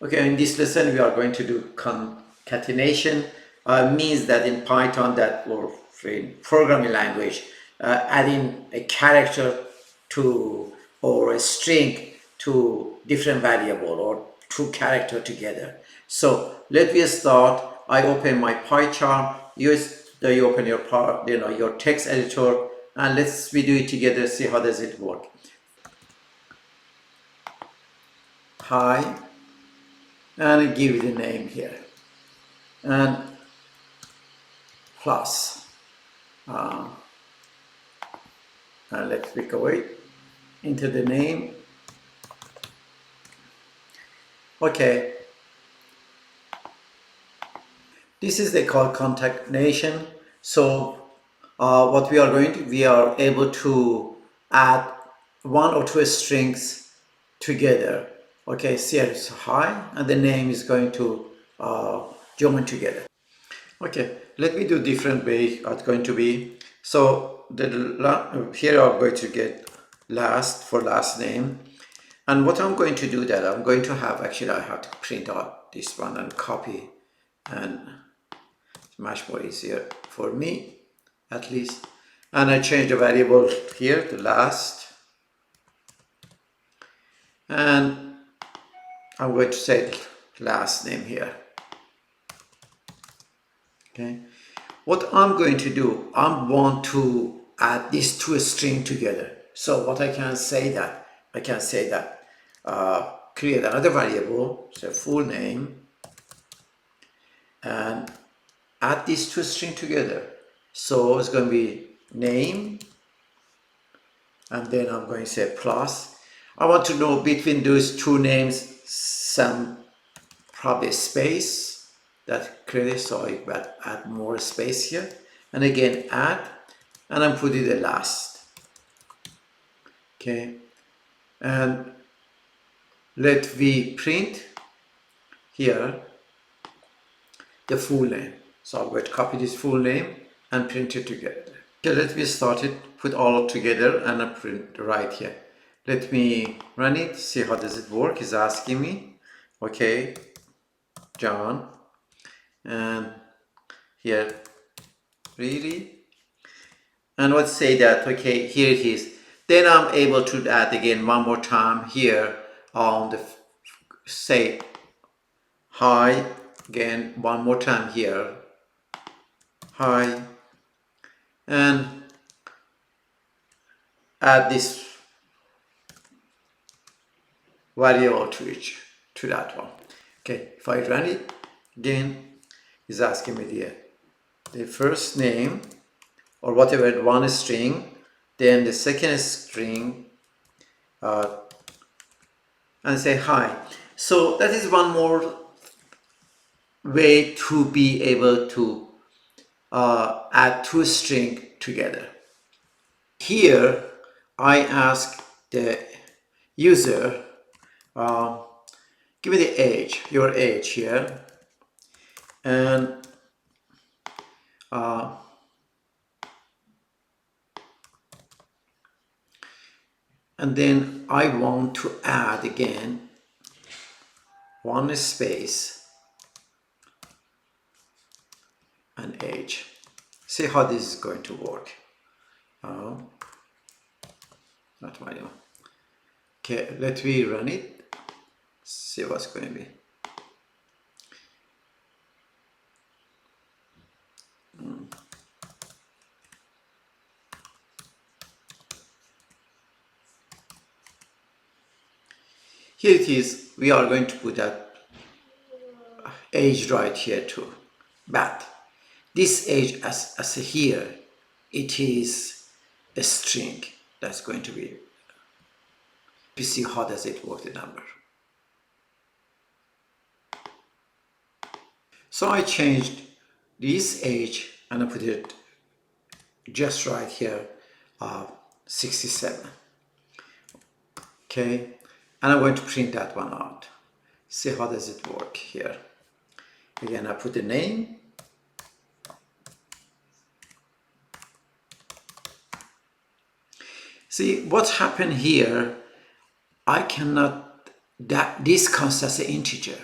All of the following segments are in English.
Okay, in this lesson we are going to do concatenation. Means that in Python that or in programming language, adding a character to or a string to different variable or two character together. So let me start. I open my PyCharm. You open your your text editor, and let's we do it together. See how does it work. Hi, and give it a name here, and plus. And let's click away into the name. Okay, this is the called concatenation. So what we are able to add one or two strings together. Okay, here is hi, and the name is going to join together. Okay, let me do different way it's going to be. So here I'm going to get last for last name. And what I'm going to do that I'm going to have, actually I have to print out this one and copy, and it's much more easier for me at least. And I change the variable here to last, and I'm going to say last name here. Okay, what I'm going to do, I want to add these two strings together. So what I can say that create another variable, so full name, and add these two strings together. So it's going to be name, and then I'm going to say plus. I want to know between those two names some probably space that creates, so I add more space here, and again add, and I'm putting the last. Okay, and let me print here the full name. So I'm going to copy this full name and print it together. Okay, let me start it, put all together, and I print right here. Let me run it, see how does it work. It's asking me. Okay, John, and here really, and let's say that okay, here it is. Then I'm able to add again one more time here on the say hi again one more time here, hi, and add this variable to that one. Okay, if I run it again, it's asking me the first name or whatever, one string, then the second string, and say hi. So that is one more way to be able to add two strings together. Here I ask the user, give me the age, your age here, and then I want to add again one space and age. See how this is going to work. Not my own. Okay, let me run it. See what's going to be. Here it is. We are going to put that age right here too. But this age as here, it is a string that's going to be. You see how does it work, the number. So I changed this age and I put it just right here, 67. Okay, and I'm going to print that one out. See how does it work here. Again, I put the name. See what's happened here. I cannot that this counts as an integer,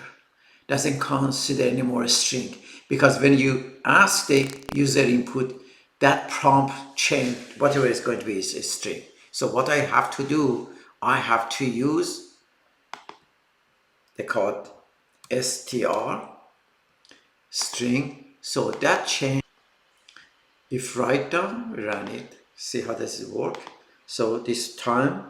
doesn't consider anymore a string, because when you ask the user input, that prompt change, whatever is going to be, is a string. So what I have to do, I have to use the code str string. So that change, if write down, run it, see how does it work. So this time,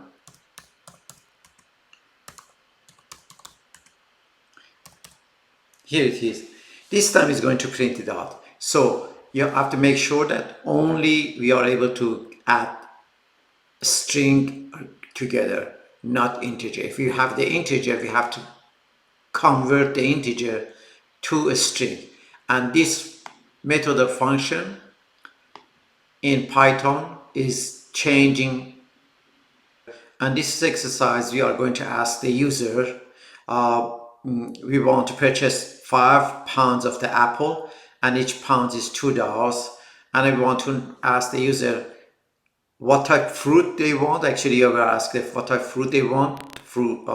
here it is. This time is going to print it out. So you have to make sure that only we are able to add a string together, not integer. If you have the integer, we have to convert the integer to a string. And this method or function in Python is changing. And this exercise, we are going to ask the user, we want to purchase 5 pounds of the apple, and each pound is $2. And I want to ask the user what type of fruit they want. Actually, you ever ask them what type of fruit they want. Fruit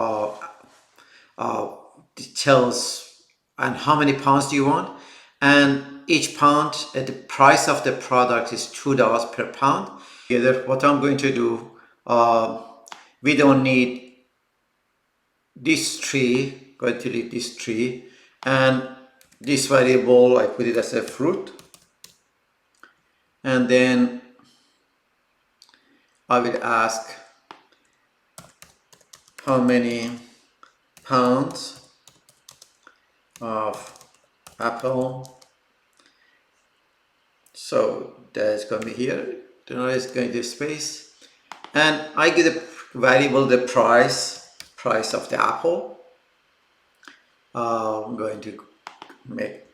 tells, and how many pounds do you want? And each pound, the price of the product is $2 per pound. What I'm going to do, we don't need this tree, going to delete this tree, and this variable, I put it as a fruit, and then I will ask how many pounds of apple. So that's going to be here, then it's going to space, and I give the variable the price of the apple. I'm going to make,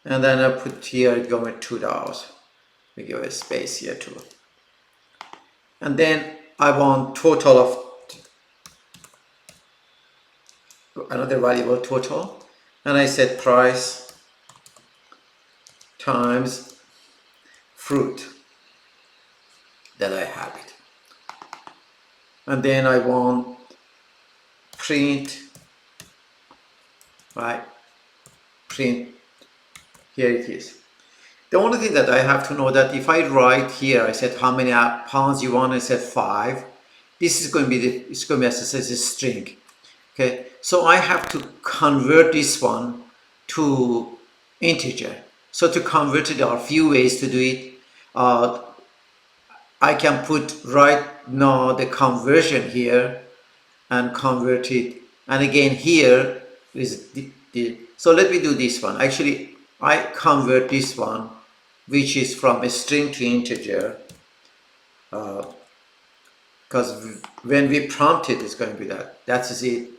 and then I put here going $2. We give a space here too, and then I want total of another variable total, and I said price times fruit that I have it, and then I want print, right, print, here it is. The only thing that I have to know that if I write here, I said how many pounds you want, I said 5, this is going to be it's going to be as a string. Okay, so I have to convert this one to integer. So to convert it, there are a few ways to do it. I can put right now the conversion here and convert it, and again here is so let me do this one. Actually, I convert this one, which is from a string to integer, because when we prompt it, it's going to be that. That's it.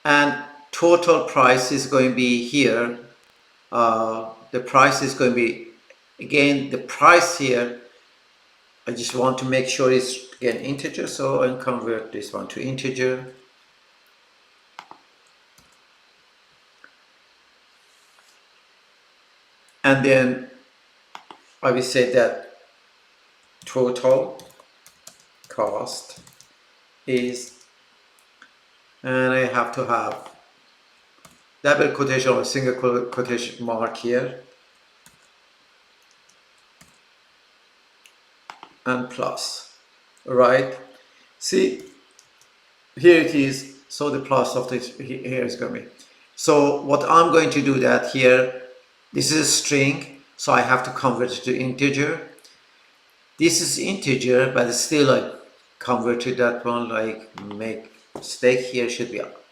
And total price is going to be here. The price is going to be, again, the price here, I just want to make sure it's again integer, so I'll convert this one to integer. And then I will say that total cost is, and I have to have double quotation or single quotation mark here, and plus, right? See, here it is. So the plus of this here is going to be. So what I'm going to do that here, this is a string, so I have to convert it to integer. This is integer, but still I converted that one, like make mistake here, should be up.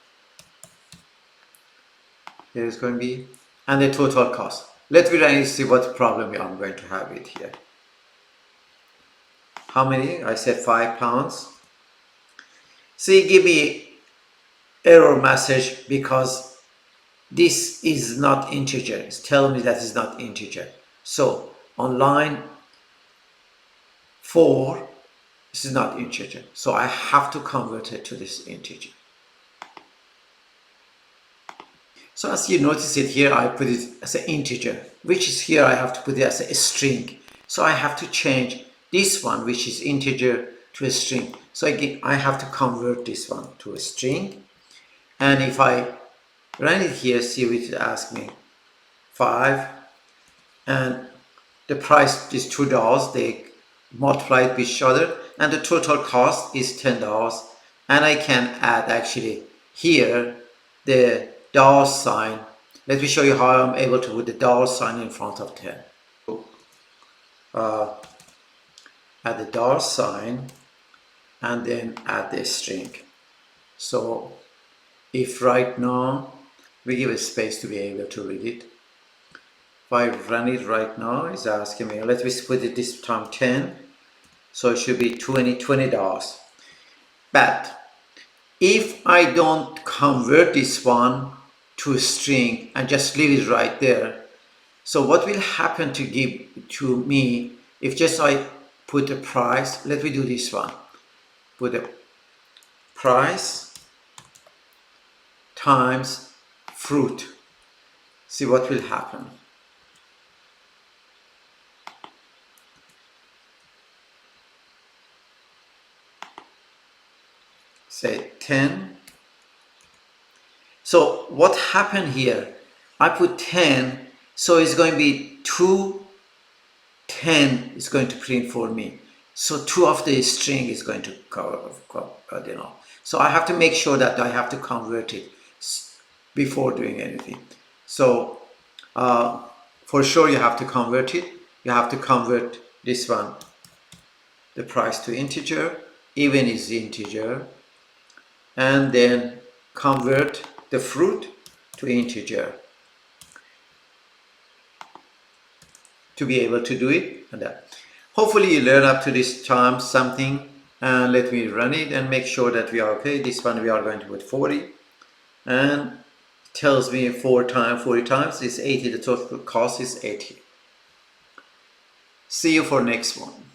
Here is going to be, and the total cost. Let me run see what problem I'm going to have it here. How many? I said 5 pounds. See, give me error message because this is not integer. It's telling me that it's not integer. So on line 4, this is not integer. So I have to convert it to this integer. So as you notice it here, I put it as an integer, which is here I have to put it as a string. So I have to change this one, which is integer, to a string. So again, I have to convert this one to a string. And if I run it here, see it asks me 5, and the price is $2. They multiply it with each other, and the total cost is $10. And I can add actually here the dollar sign. Let me show you how I'm able to put the dollar sign in front of 10. Add the dollar sign and then add the string. So if right now we give a space to be able to read it, if I run it right now, it's asking me, let me put it this time 10, so it should be $20. But if I don't convert this one to a string and just leave it right there, so what will happen to give to me if just I put a price? Let me do this one. Put a price times fruit. See what will happen. Say 10. So what happened here? I put 10, so it's going to be 210 is going to print for me. So 2 of the string is going to cover, So I have to make sure that I have to convert it before doing anything. So for sure you have to convert it. You have to convert this one, the price to integer, even is integer, and then convert the fruit to integer to be able to do it. And hopefully you learn up to this time something, and let me run it and make sure that we are okay. This one we are going to put 40, and tells me 40 times is 80. The total cost is 80. See you for next one.